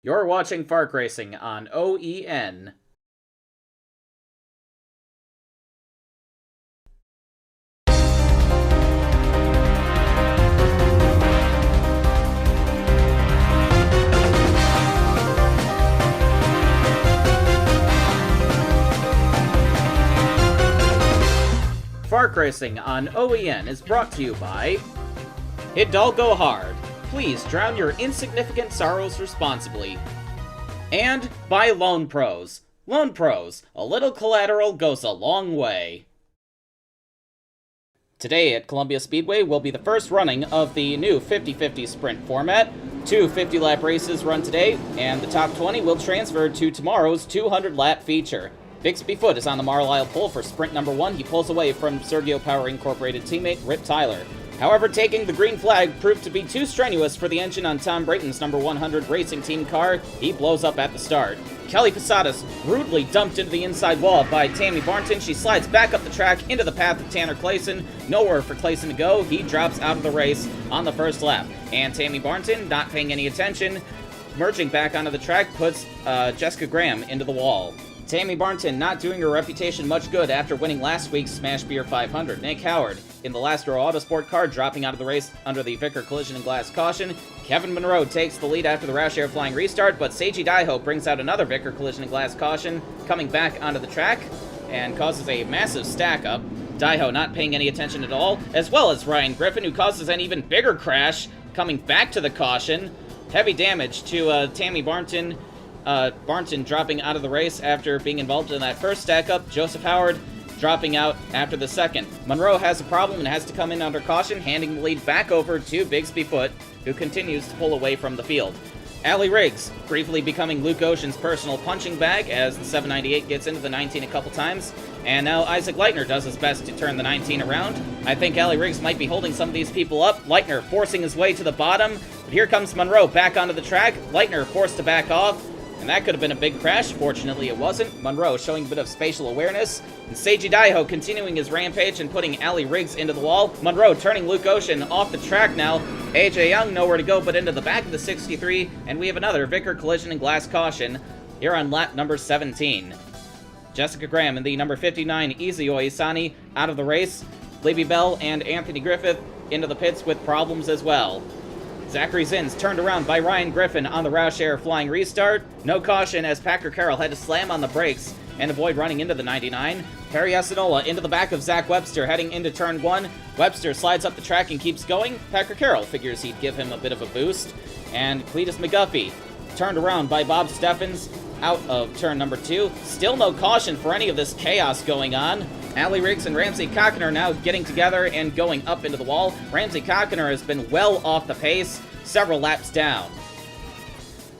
You're watching FARC Racing on OEN. FARC Racing on OEN is brought to you by Hidalgo Hard. Please drown your insignificant sorrows responsibly. And by LoanPros. LoanPros, a little collateral goes a long way. Today at Columbia Speedway will be the first running of the new 50-50 sprint format. Two 50-lap races run today, and the top 20 will transfer to tomorrow's 200-lap feature. Bixby Foot is on the Marlisle pole for sprint number 1. He pulls away from Sergio Power Incorporated teammate Rip Tyler. However, taking the green flag proved to be too strenuous for the engine on Tom Brayton's number 100 racing team car. He blows up at the start. Kelly Posadas rudely dumped into the inside wall by Tammy Barnton. She slides back up the track into the path of Tanner Clayson. Nowhere for Clayson to go. He drops out of the race on the first lap. And Tammy Barnton, not paying any attention, merging back onto the track, puts Jessica Graham into the wall. Tammy Barnton not doing her reputation much good after winning last week's Smash Beer 500. Nick Howard in the last row Autosport car dropping out of the race under the Vicker collision and glass caution. Kevin Monroe takes the lead after the Roush Air flying restart, but Seiji Daiho brings out another Vicker collision and glass caution, coming back onto the track and causes a massive stack up. Daiho not paying any attention at all, as well as Ryan Griffin, who causes an even bigger crash, coming back to the caution. Heavy damage to Tammy Barnton. Barnton dropping out of the race after being involved in that first stack-up. Joseph Howard dropping out after the second. Monroe has a problem and has to come in under caution, handing the lead back over to Bixby Foot, who continues to pull away from the field. Allie Riggs briefly becoming Luke Ocean's personal punching bag as the 798 gets into the 19 a couple times. And now Isaac Leitner does his best to turn the 19 around. I think Allie Riggs might be holding some of these people up. Leitner forcing his way to the bottom. But here comes Monroe back onto the track. Leitner forced to back off. And that could have been a big crash. Fortunately, it wasn't. Monroe showing a bit of spatial awareness. And Seiji Daiho continuing his rampage and putting Allie Riggs into the wall. Monroe turning Luke Ocean off the track now. AJ Young nowhere to go but into the back of the 63. And we have another Vicker collision and glass caution here on lap number 17. Jessica Graham and the number 59 Izuyo Isani out of the race. Libby Bell and Anthony Griffith into the pits with problems as well. Zachary Zins turned around by Ryan Griffin on the Roush Air flying restart. No caution as Packer Carroll had to slam on the brakes and avoid running into the 99. Perry Asinola into the back of Zach Webster heading into turn 1. Webster slides up the track and keeps going. Packer Carroll figures he'd give him a bit of a boost. And Cletus McGuffey turned around by Bob Steffens out of turn number 2. Still no caution for any of this chaos going on. Allie Riggs and Ramsey Cockner now getting together and going up into the wall. Ramsey Cockner has been well off the pace, several laps down.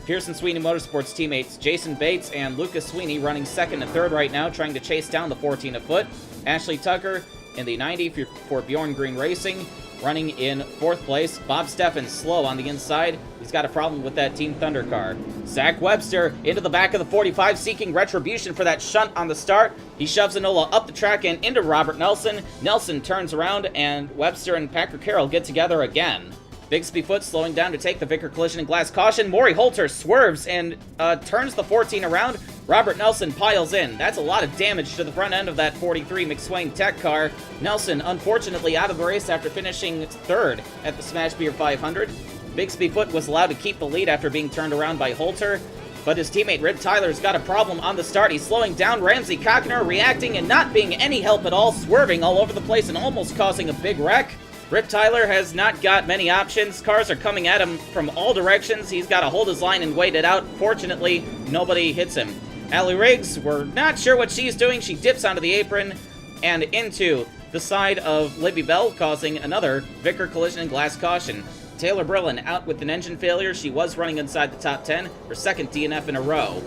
Pearson Sweeney Motorsports teammates Jason Bates and Lucas Sweeney running second and third right now, trying to chase down the 14 afoot. Ashley Tucker in the 90 for Bjorn Green Racing, running in 4th place. Bob Steffens slow on the inside. He's got a problem with that Team Thunder car. Zach Webster into the back of the 45, seeking retribution for that shunt on the start. He shoves Enola up the track and into Robert Nelson. Nelson turns around, and Webster and Packer Carroll get together again. Bixby Foot slowing down to take the Vicker collision and glass caution. Maury Holter swerves and turns the 14 around. Robert Nelson piles in. That's a lot of damage to the front end of that 43 McSwain Tech car. Nelson, unfortunately, out of the race after finishing 3rd at the Smash Beer 500. Bixby Foot was allowed to keep the lead after being turned around by Holter, but his teammate Rip Tyler's got a problem on the start. He's slowing down. Ramsey Cockner reacting and not being any help at all, swerving all over the place and almost causing a big wreck. Rip Tyler has not got many options. Cars are coming at him from all directions. He's got to hold his line and wait it out. Fortunately, nobody hits him. Allie Riggs, we're not sure what she's doing. She dips onto the apron and into the side of Libby Bell, causing another Vicker collision and glass caution. Taylor Brillin out with an engine failure. She was running inside the top 10, her second DNF in a row.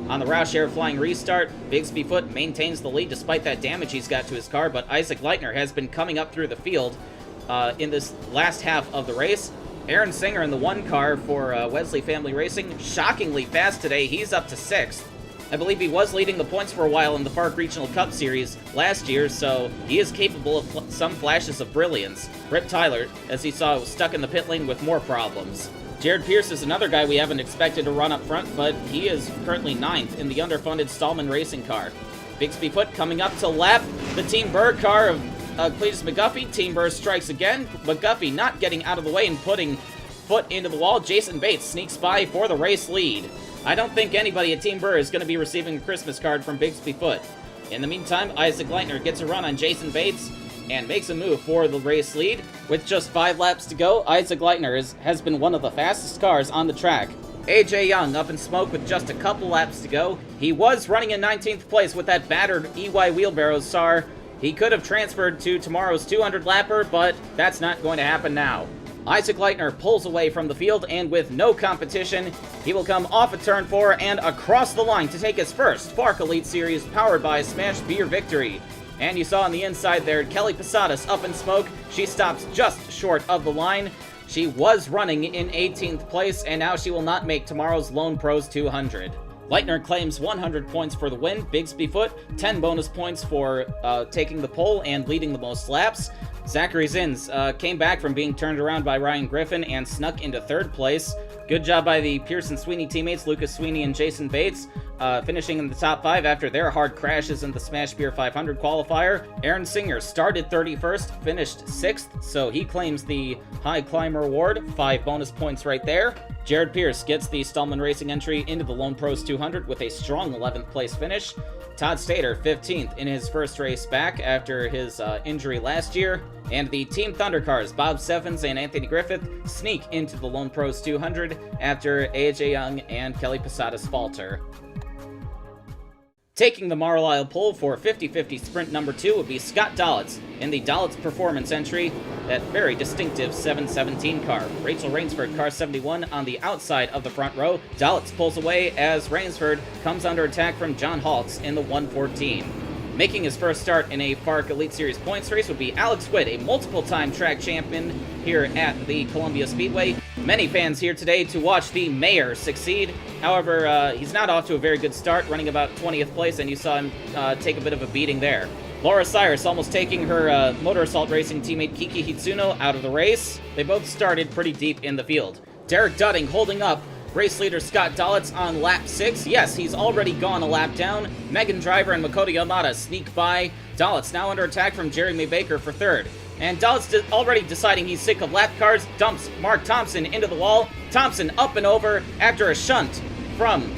On the Roush Air flying restart, Bixby Foot maintains the lead despite that damage he's got to his car, but Isaac Leitner has been coming up through the field in this last half of the race. Aaron Singer in the 1 car for Wesley Family Racing, shockingly fast today. He's up to 6th. I believe he was leading the points for a while in the FARC Regional Cup Series last year, so he is capable of some flashes of brilliance. Rip Tyler, as he saw, was stuck in the pit lane with more problems. Jared Pierce is another guy we haven't expected to run up front, but he is currently 9th in the underfunded Stallman racing car. Bixby Foot coming up to lap the Team Burr car of Cletus McGuffey. Team Burr strikes again. McGuffey not getting out of the way and putting foot into the wall. Jason Bates sneaks by for the race lead. I don't think anybody at Team Burr is going to be receiving a Christmas card from Bixby Foot. In the meantime, Isaac Leitner gets a run on Jason Bates and makes a move for the race lead. With just 5 laps to go, Isaac Leitner has been one of the fastest cars on the track. AJ Young up in smoke with just a couple laps to go. He was running in 19th place with that battered EY wheelbarrow SAR. He could have transferred to tomorrow's 200 lapper, but that's not going to happen now. Isaac Leitner pulls away from the field, and with no competition, he will come off at turn 4 and across the line to take his first FARC Elite Series Powered by Smash Beer victory. And you saw on the inside there, Kelly Posadas up in smoke. She stops just short of the line. She was running in 18th place, and now she will not make tomorrow's LoanPros 200. Leitner claims 100 points for the win. Bixby Foot, 10 bonus points for taking the pole and leading the most laps. Zachary Zins came back from being turned around by Ryan Griffin and snuck into 3rd place. Good job by the Pearson Sweeney teammates, Lucas Sweeney and Jason Bates, finishing in the top 5 after their hard crashes in the Smash Beer 500 qualifier. Aaron Singer started 31st, finished 6th, so he claims the High Climber Award, 5 bonus points right there. Jared Pierce gets the Stallman Racing entry into the LoanPros 200 with a strong 11th place finish. Todd Stater, 15th in his first race back after his injury last year. And the Team Thundercars, Bob Steffens and Anthony Griffith, sneak into the LoanPros 200 after AJ Young and Kelly Posadas falter. Taking the Mar-a-Lago pole for 50-50 sprint number 2 would be Scott Dalitz in the Dalitz Performance entry, that very distinctive 717 car. Rachel Rainsford, car 71, on the outside of the front row. Dalitz pulls away as Rainsford comes under attack from John Haltz in the 114. Making his first start in a FARC Elite Series points race would be Alex Witt, a multiple-time track champion here at the Columbia Speedway. Many fans here today to watch the mayor succeed. However, he's not off to a very good start, running about 20th place, and you saw him take a bit of a beating there. Laura Cyrus almost taking her Motor Assault Racing teammate Kiki Hitsuno out of the race. They both started pretty deep in the field. Derek Dudding holding up race leader Scott Dalitz on lap 6. Yes, he's already gone a lap down. Megan Driver and Makoto Yamada sneak by. Dalitz now under attack from Jeremy Baker for 3rd. And Dalitz already deciding he's sick of lap cars, dumps Mark Thompson into the wall. Thompson up and over after a shunt from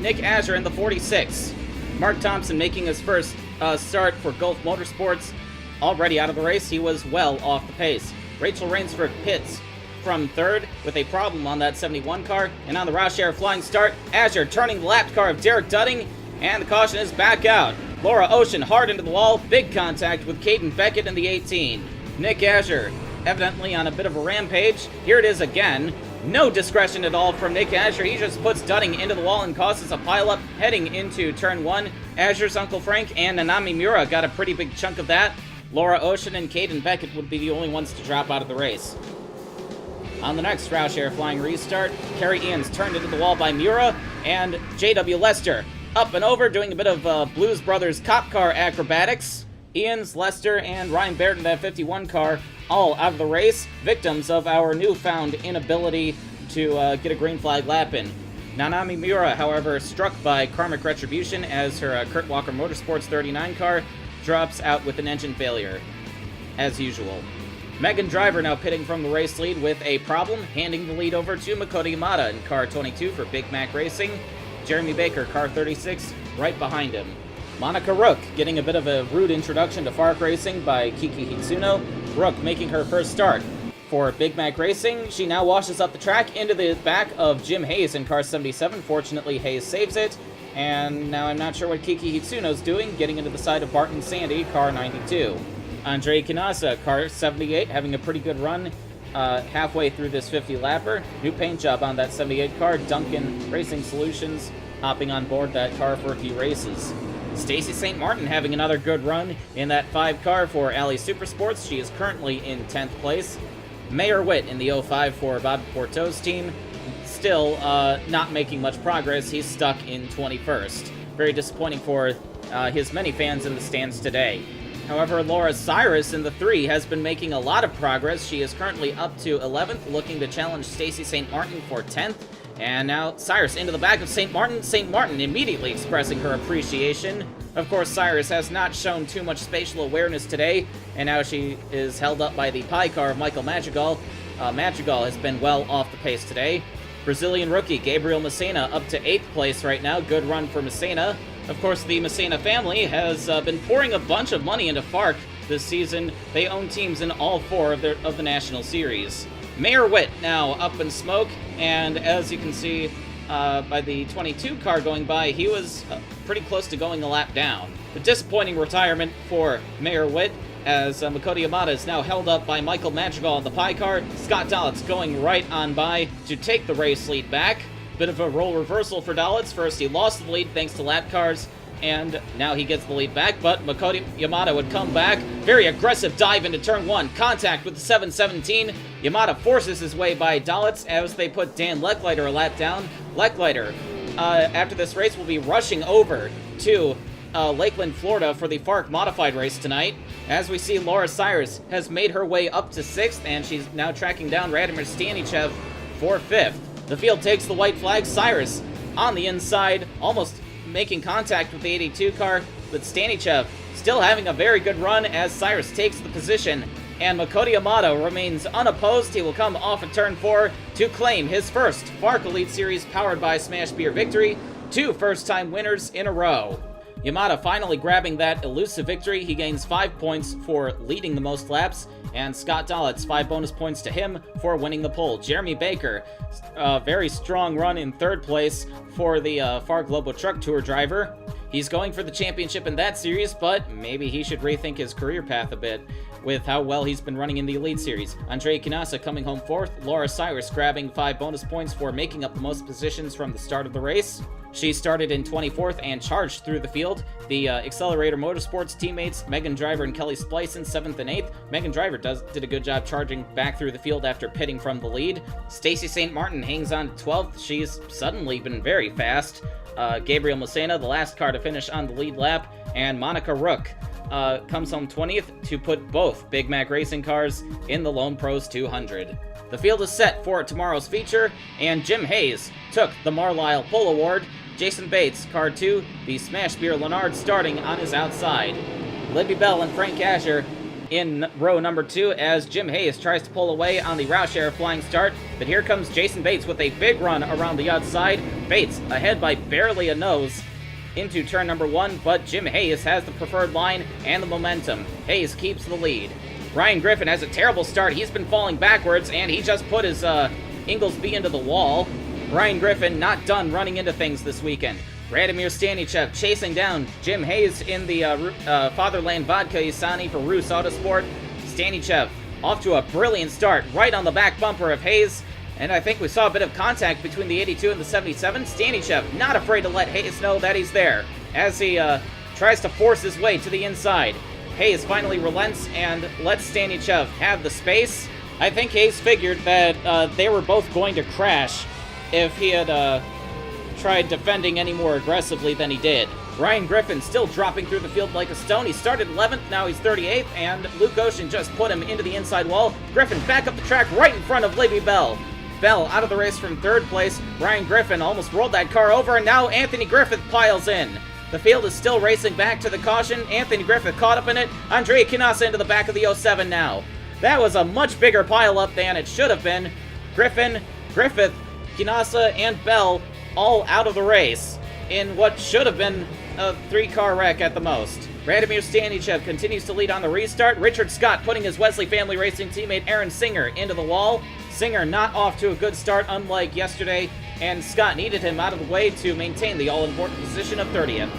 Nick Azure in the 46. Mark Thompson making his first start for Gulf Motorsports. Already out of the race, he was well off the pace. Rachel Rainsford pits from 3rd with a problem on that 71 car, and on the Roush Air flying start, Azure turning the lapped car of Derek Dudding, and the caution is back out. Laura Ocean hard into the wall, big contact with Caden Beckett in the 18. Nick Azure evidently on a bit of a rampage. Here it is again. No discretion at all from Nick Azure. He just puts Dudding into the wall and causes a pileup heading into turn 1. Azure's Uncle Frank and Nanami Miura got a pretty big chunk of that. Laura Ocean and Caden Beckett would be the only ones to drop out of the race. On the next Roush Air flying restart, Kerry Ians turned into the wall by Miura, and J.W. Lester up and over, doing a bit of Blues Brothers cop car acrobatics. Ians, Lester, and Ryan Baird in that 51 car all out of the race, victims of our newfound inability to get a green flag lap in. Nanami Miura, however, struck by karmic retribution as her Kurt Walker Motorsports 39 car drops out with an engine failure, as usual. Megan Driver now pitting from the race lead with a problem, handing the lead over to Makoto Yamada in car 22 for Big Mac Racing. Jeremy Baker, car 36, right behind him. Monica Rook getting a bit of a rude introduction to FARC Racing by Kiki Hitsuno. Rook making her first start for Big Mac Racing. She now washes up the track into the back of Jim Hayes in car 77. Fortunately, Hayes saves it. And now I'm not sure what Kiki Hitsuno's doing, getting into the side of Barton Sandy, car 92. Andre Kanasa, car 78, having a pretty good run halfway through this 50-lapper. New paint job on that 78 car. Duncan Racing Solutions hopping on board that car for a few races. Stacy St. Martin having another good run in that 5 car for Alley Supersports. She is currently in 10th place. Mayor Witt in the 05 for Bobby Porto's team. Still not making much progress. He's stuck in 21st. Very disappointing for his many fans in the stands today. However, Laura Cyrus in the 3 has been making a lot of progress. She is currently up to 11th, looking to challenge Stacy St. Martin for 10th. And now Cyrus into the back of St. Martin. St. Martin immediately expressing her appreciation. Of course, Cyrus has not shown too much spatial awareness today, and now she is held up by the pie car of Michael Madrigal. Madrigal has been well off the pace today. Brazilian rookie Gabriel Messina up to 8th place right now. Good run for Messina. Of course, the Messina family has been pouring a bunch of money into FARC this season. They own teams in all 4 of the National Series. Mayor Witt now up in smoke, and as you can see by the 22 car going by, he was pretty close to going a lap down. A disappointing retirement for Mayor Witt, as Makoto Yamada is now held up by Michael Madrigal in the pie car. Scott Dalitz going right on by to take the race lead back. Bit of a role reversal for Dalitz. First he lost the lead thanks to lap cars, and now he gets the lead back, but Makoto Yamada would come back. Very aggressive dive into turn 1. Contact with the 717. Yamada forces his way by Dalitz as they put Dan Lecklider a lap down. Lecklider, after this race, will be rushing over to Lakeland, Florida for the FARC Modified race tonight. As we see, Laura Cyrus has made her way up to 6th, and she's now tracking down Radomir Stanichev for 5th. The field takes the white flag. Cyrus on the inside, almost making contact with the 82 car, but Stanichev still having a very good run as Cyrus takes the position, and Makoto Yamada remains unopposed. He will come off of turn 4 to claim his first FARC Elite Series Powered by Smash Beer victory. 2 first-time winners in a row. Yamada finally grabbing that elusive victory. He gains 5 points for leading the most laps, and Scott Dalitz 5 bonus points to him for winning the pole. Jeremy Baker, a very strong run in 3rd place for the FARC Global Truck Tour driver. He's going for the championship in that series, but maybe he should rethink his career path a bit with how well he's been running in the Elite Series. Andrea Kinasa coming home 4th. Laura Cyrus grabbing 5 bonus points for making up the most positions from the start of the race. She started in 24th and charged through the field. The Accelerator Motorsports teammates, Megan Driver and Kelly Splicen, 7th and 8th. Megan Driver did a good job charging back through the field after pitting from the lead. Stacy St. Martin hangs on to 12th. She's suddenly been very fast. Gabriel Messina, the last car to finish on the lead lap. And Monica Rook comes home 20th to put both Big Mac Racing cars in the LoanPros 200. The field is set for tomorrow's feature, and Jim Hayes took the Marlisle Pole Award. Jason Bates, car 2, the Smash Beer Leonard starting on his outside. Libby Bell and Frank Asher in row number 2 as Jim Hayes tries to pull away on the Roush Air flying start, but here comes Jason Bates with a big run around the outside. Bates ahead by barely a nose into turn number 1, but Jim Hayes has the preferred line and the momentum. Hayes keeps the lead. Ryan Griffin has a terrible start. He's been falling backwards, and he just put his Inglesby into the wall. Ryan Griffin not done running into things this weekend. Radomir Stanichev chasing down Jim Hayes in the Fatherland Vodka Isani for Roos Autosport. Stanichev off to a brilliant start right on the back bumper of Hayes, and I think we saw a bit of contact between the 82 and the 77. Stanichev not afraid to let Hayes know that he's there as he tries to force his way to the inside. Hayes finally relents and lets Stanichev have the space. I think Hayes figured that they were both going to crash if he had tried defending any more aggressively than he did. Ryan Griffin still dropping through the field like a stone. He started 11th, now he's 38th, and Luke Ocean just put him into the inside wall. Griffin back up the track right in front of Libby Bell. Bell out of the race from 3rd place. Ryan Griffin almost rolled that car over, and now Anthony Griffith piles in. The field is still racing back to the caution. Anthony Griffith caught up in it. Andrea Kinasa into the back of the 07 now. That was a much bigger pileup than it should have been. Griffin, Griffith, Kinasa, and Bell all out of the race in what should have been a 3-car wreck at the most. Radomir Stanichev continues to lead on the restart. Richard Scott putting his Wesley Family Racing teammate Aaron Singer into the wall. Singer not off to a good start unlike yesterday, and Scott needed him out of the way to maintain the all-important position of 30th.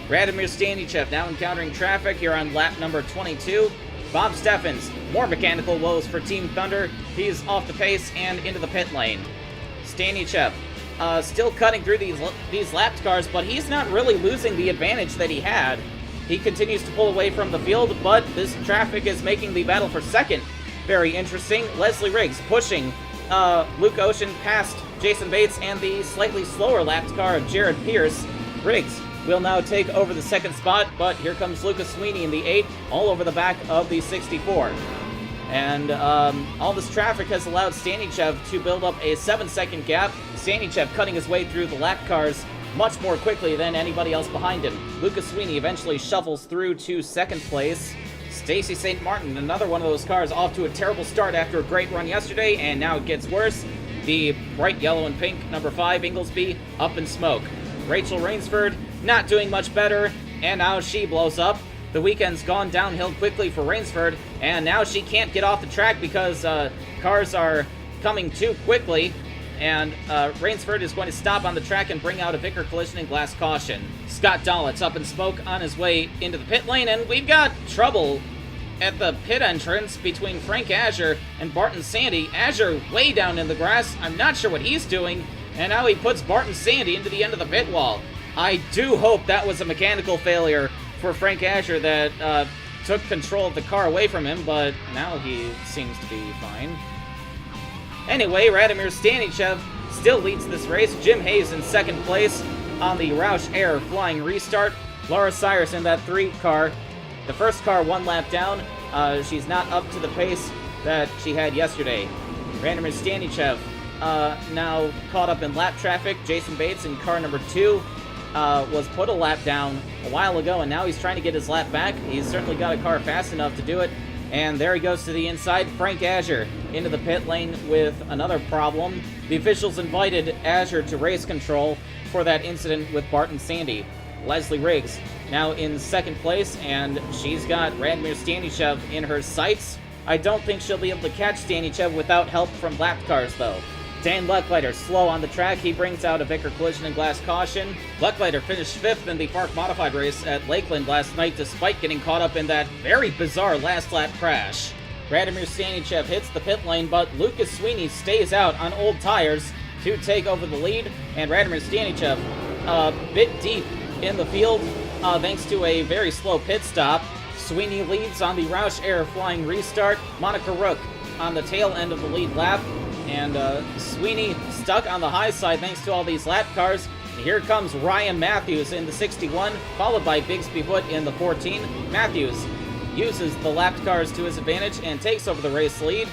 Radomir Stanichev now encountering traffic here on lap number 22. Bob Steffens, more mechanical woes for Team Thunder. He's off the pace and into the pit lane. Stanichev still cutting through these lapped cars, but he's not really losing the advantage that he had. He continues to pull away from the field, but this traffic is making the battle for 2nd very interesting. Leslie Riggs pushing Luke Ocean past Jason Bates and the slightly slower lapped car of Jared Pierce. Riggs will now take over the second spot, but here comes Lucas Sweeney in the 8, all over the back of the 64. And all this traffic has allowed Stanichev to build up a 7-second gap. Stanichev cutting his way through the lap cars much more quickly than anybody else behind him. Lucas Sweeney eventually shuffles through to second place. Stacy St. Martin, another one of those cars, off to a terrible start after a great run yesterday, and now it gets worse. The bright yellow and pink number 5 Inglesby up in smoke. Rachel Rainsford not doing much better, and now she blows up. The weekend's gone downhill quickly for Rainsford, and now she can't get off the track because cars are coming too quickly, and Rainsford is going to stop on the track and bring out a Vickers collision and glass caution. Scott Dollitz up in smoke on his way into the pit lane, and we've got trouble at the pit entrance between Frank Azure and Barton Sandy. Azure way down in the grass. I'm not sure what he's doing, and now he puts Barton Sandy into the end of the pit wall. I do hope that was a mechanical failure for Frank Azure that took control of the car away from him, but now he seems to be fine. Anyway, Radomir Stanichev still leads this race. Jim Hayes in second place on the Roush Air flying restart. Laura Cyrus in that 3 car. The first car 1 lap down. She's not up to the pace that she had yesterday. Radomir Stanichev now caught up in lap traffic. Jason Bates in car number 2 was put a lap down a while ago, and now he's trying to get his lap back. He's certainly got a car fast enough to do it. And there he goes to the inside. Frank Azure into the pit lane with another problem. The officials invited Azure to race control for that incident with Barton Sandy. Leslie Riggs now in second place, and she's got Radomir Stanichev in her sights. I don't think she'll be able to catch Stanichev without help from lap cars, though. Dan Lechleiter slow on the track. He brings out a Vickers collision and glass caution. Lechleiter finished 5th in the FARC modified race at Lakeland last night despite getting caught up in that very bizarre last lap crash. Radomir Stanichev hits the pit lane, but Lucas Sweeney stays out on old tires to take over the lead, and Radomir Stanichev a bit deep in the field thanks to a very slow pit stop. Sweeney leads on the Roush Air flying restart. Monica Rook on the tail end of the lead lap. And Sweeney stuck on the high side thanks to all these lap cars. And here comes Ryan Matthews in the 61, followed by Bigsby Foot in the 14. Matthews uses the lapped cars to his advantage and takes over the race lead.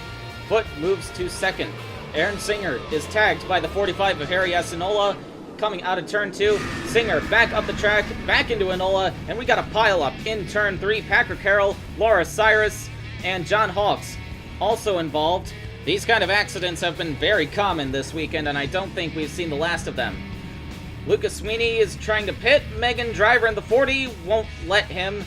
Foot moves to second. Aaron Singer is tagged by the 45 of Harry Asinola coming out of turn 2. Singer back up the track, back into Enola, and we got a pile up in turn 3. Packer Carroll, Laura Cyrus, and John Hawkes also involved. These kind of accidents have been very common this weekend, and I don't think we've seen the last of them. Lucas Sweeney is trying to pit. Megan Driver in the 40 won't let him.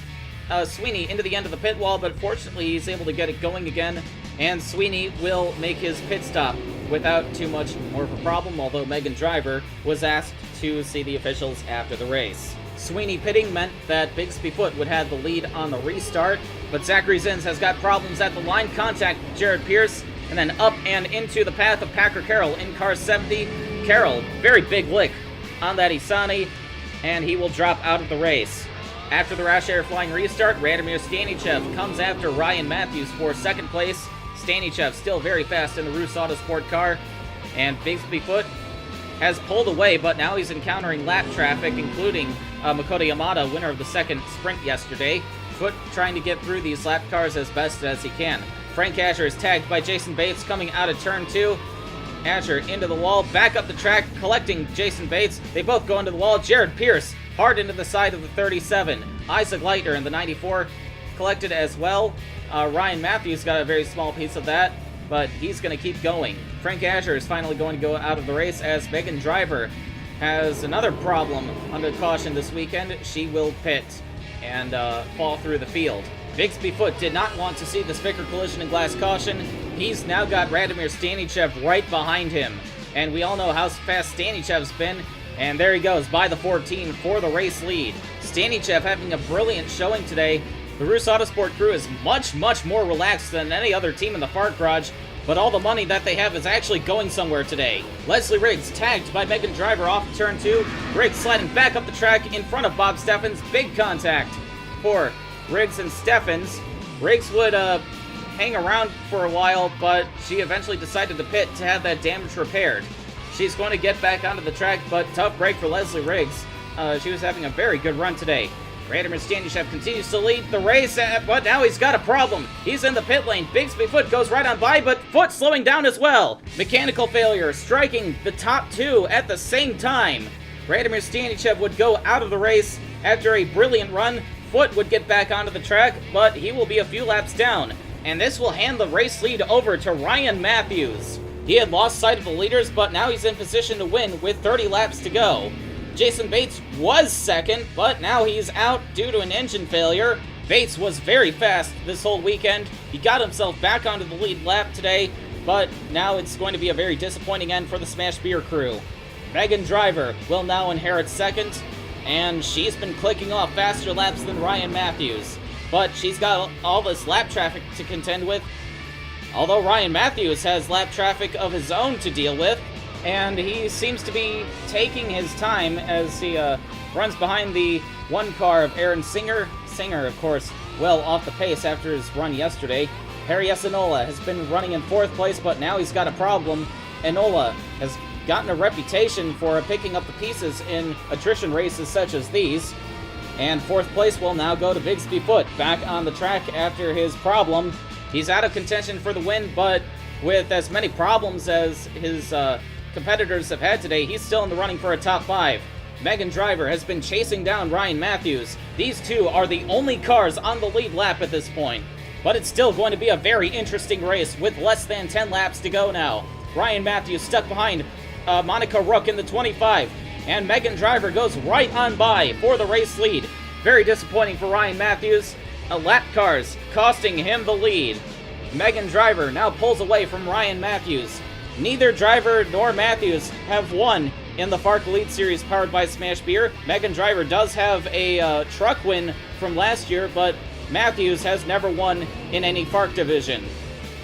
Sweeney into the end of the pit wall, but fortunately he's able to get it going again, and Sweeney will make his pit stop without too much more of a problem, although Megan Driver was asked to see the officials after the race. Sweeney pitting meant that Bigsby Foot would have the lead on the restart, but Zachary Zins has got problems at the line. Contact with Jared Pierce, and then up and into the path of Packer Carroll in car 70. Carroll, very big lick on that Isani, and he will drop out of the race. After the Roush Air flying restart, Radomir Stanichev comes after Ryan Matthews for second place. Stanichev still very fast in the Roos Autosport car, and Bigsby Foot has pulled away, but now he's encountering lap traffic, including Makoto Yamada, winner of the second sprint yesterday. Foot trying to get through these lap cars as best as he can. Frank Azure is tagged by Jason Bates coming out of turn 2. Azure into the wall, back up the track, collecting Jason Bates. They both go into the wall. Jared Pierce hard into the side of the 37. Isaac Leitner in the 94 collected as well. Ryan Matthews got a very small piece of that, but he's going to keep going. Frank Azure is finally going to go out of the race as Megan Driver has another problem under caution this weekend. She will pit and fall through the field. Bigsby Foot did not want to see this Vickers collision and glass caution. He's now got Radomir Stanichev right behind him. And we all know how fast Stanichev's been. And there he goes by the 14 for the race lead. Stanichev having a brilliant showing today. The Roos Autosport crew is much, much more relaxed than any other team in the FARC garage, but all the money that they have is actually going somewhere today. Leslie Riggs tagged by Megan Driver off of turn 2. Riggs sliding back up the track in front of Bob Steffens. Big contact for Riggs and Steffens. Riggs would hang around for a while, but she eventually decided to pit to have that damage repaired. She's going to get back onto the track, but tough break for Leslie Riggs. she was having a very good run today. Radimer Stanichev continues to lead the race, but now he's got a problem. He's in the pit lane. Bigsby Foot goes right on by, but Foot slowing down as well. Mechanical failure, striking the top two at the same time. Radimer Stanichev would go out of the race after a brilliant run. Foot would get back onto the track, but he will be a few laps down. And this will hand the race lead over to Ryan Matthews. He had lost sight of the leaders, but now he's in position to win with 30 laps to go. Jason Bates was second, but now he's out due to an engine failure. Bates was very fast this whole weekend. He got himself back onto the lead lap today, but now it's going to be a very disappointing end for the Smash Beer crew. Megan Driver will now inherit second, and she's been clicking off faster laps than Ryan Matthews. But she's got all this lap traffic to contend with, although Ryan Matthews has lap traffic of his own to deal with. And he seems to be taking his time as he runs behind the one car of Aaron Singer. Singer, of course, well off the pace after his run yesterday. Harry Enola has been running in 4th place, but now he's got a problem. Enola has gotten a reputation for picking up the pieces in attrition races such as these. And 4th place will now go to Bigsby Foot, back on the track after his problem. He's out of contention for the win, but with as many problems as his competitors have had today, he's still in the running for a top 5. Megan Driver has been chasing down Ryan Matthews. These two are the only cars on the lead lap at this point. But it's still going to be a very interesting race with less than 10 laps to go now. Ryan Matthews stuck behind Monica Rook in the 25, and Megan Driver goes right on by for the race lead. Very disappointing for Ryan Matthews. Lap cars costing him the lead. Megan Driver now pulls away from Ryan Matthews. Neither Driver nor Matthews have won in the FARC Elite Series powered by Smash Beer. Megan Driver does have a truck win from last year, but Matthews has never won in any FARC division.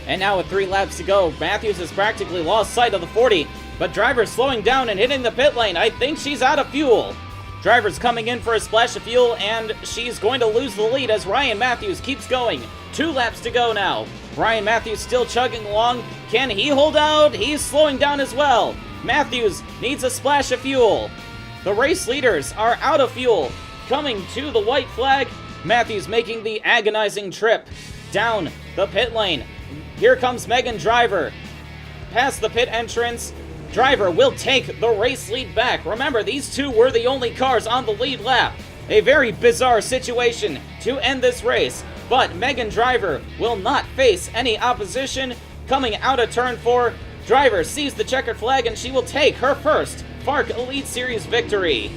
And now with 3 laps to go, Matthews has practically lost sight of the 40, but Driver's slowing down and hitting the pit lane. I think she's out of fuel. Driver's coming in for a splash of fuel, and she's going to lose the lead as Ryan Matthews keeps going. 2 laps to go now. Ryan Matthews still chugging along. Can he hold out? He's slowing down as well. Matthews needs a splash of fuel. The race leaders are out of fuel. Coming to the white flag, Matthews making the agonizing trip down the pit lane. Here comes Megan Driver. Past the pit entrance, Driver will take the race lead back. Remember, these two were the only cars on the lead lap. A very bizarre situation to end this race, but Megan Driver will not face any opposition. Coming out of turn 4, Driver sees the checkered flag and she will take her first FARC Elite Series victory.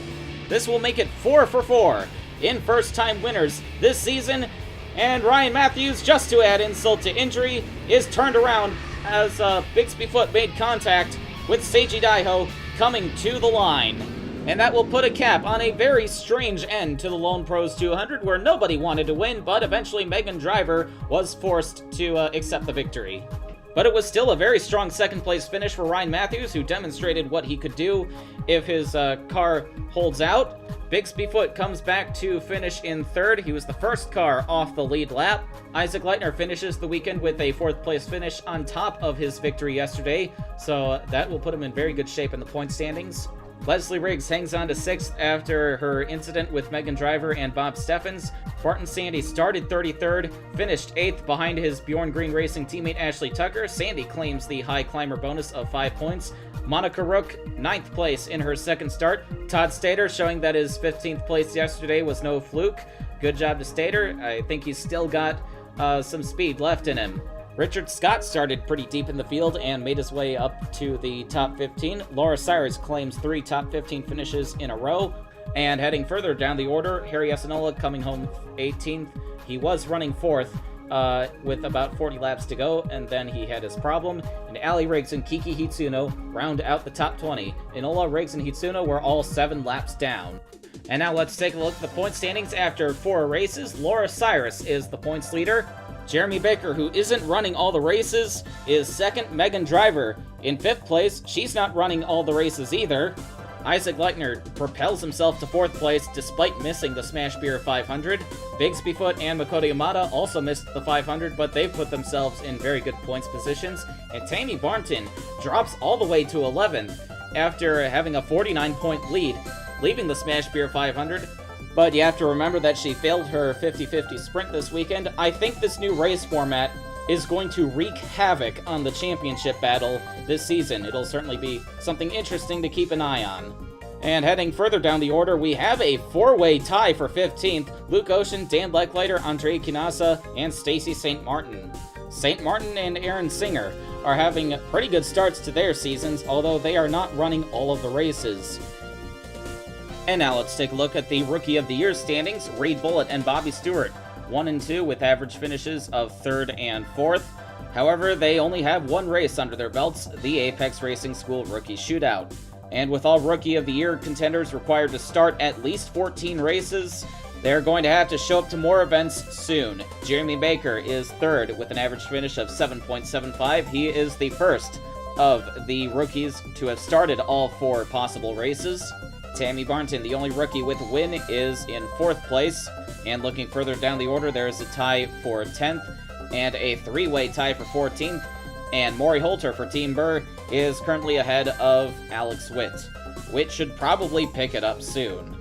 This will make it 4 for 4 in first-time winners this season, and Ryan Matthews, just to add insult to injury, is turned around as Bigsby Foot made contact with Seiji Daiho coming to the line. And that will put a cap on a very strange end to the LoanPros 200, where nobody wanted to win, but eventually Megan Driver was forced to accept the victory. But it was still a very strong second-place finish for Ryan Matthews, who demonstrated what he could do if his car holds out. Bigsby Foot comes back to finish in 3rd. He was the first car off the lead lap. Isaac Leitner finishes the weekend with a 4th-place finish on top of his victory yesterday, so that will put him in very good shape in the point standings. Leslie Riggs hangs on to 6th after her incident with Megan Driver and Bob Steffens. Barton Sandy started 33rd, finished 8th behind his Bjorn Green Racing teammate Ashley Tucker. Sandy claims the high climber bonus of 5 points. Monica Rook, 9th place in her second start. Todd Stater showing that his 15th place yesterday was no fluke. Good job to Stater. I think he's still got some speed left in him. Richard Scott started pretty deep in the field and made his way up to the top 15. Laura Cyrus claims 3 top 15 finishes in a row. And heading further down the order, Harry Enola coming home 18th. He was running 4th with about 40 laps to go, and then he had his problem. And Ali Riggs and Kiki Hitsuno round out the top 20. Enola, Riggs, and Hitsuno were all 7 laps down. And now let's take a look at the point standings after 4 races. Laura Cyrus is the points leader. Jeremy Baker, who isn't running all the races, is 2nd. Megan Driver in 5th place. She's not running all the races either. Isaac Leitner propels himself to 4th place despite missing the Smash Beer 500. Bigsby Foot and Makoto Yamada also missed the 500, but they've put themselves in very good points positions. And Tammy Barnton drops all the way to 11th after having a 49-point lead leaving the Smash Beer 500. But you have to remember that she failed her 50-50 sprint this weekend. I think this new race format is going to wreak havoc on the championship battle this season. It'll certainly be something interesting to keep an eye on. And heading further down the order, we have a four-way tie for 15th. Luke Ocean, Dan Leckliter, Andre Kinasa, and Stacy St. Martin. St. Martin and Aaron Singer are having pretty good starts to their seasons, although they are not running all of the races. And now let's take a look at the Rookie of the Year standings. Reed Bullitt and Bobby Stewart, 1 and 2 with average finishes of 3rd and 4th. However, they only have one race under their belts, the Apex Racing School Rookie Shootout. And with all Rookie of the Year contenders required to start at least 14 races, they're going to have to show up to more events soon. Jeremy Baker is 3rd with an average finish of 7.75. He is the first of the rookies to have started all 4 possible races. Tammy Barnton, the only rookie with a win, is in 4th place. And looking further down the order, there is a tie for 10th and a 3-way tie for 14th. And Maury Holter for Team Burr is currently ahead of Alex Witt. Witt should probably pick it up soon.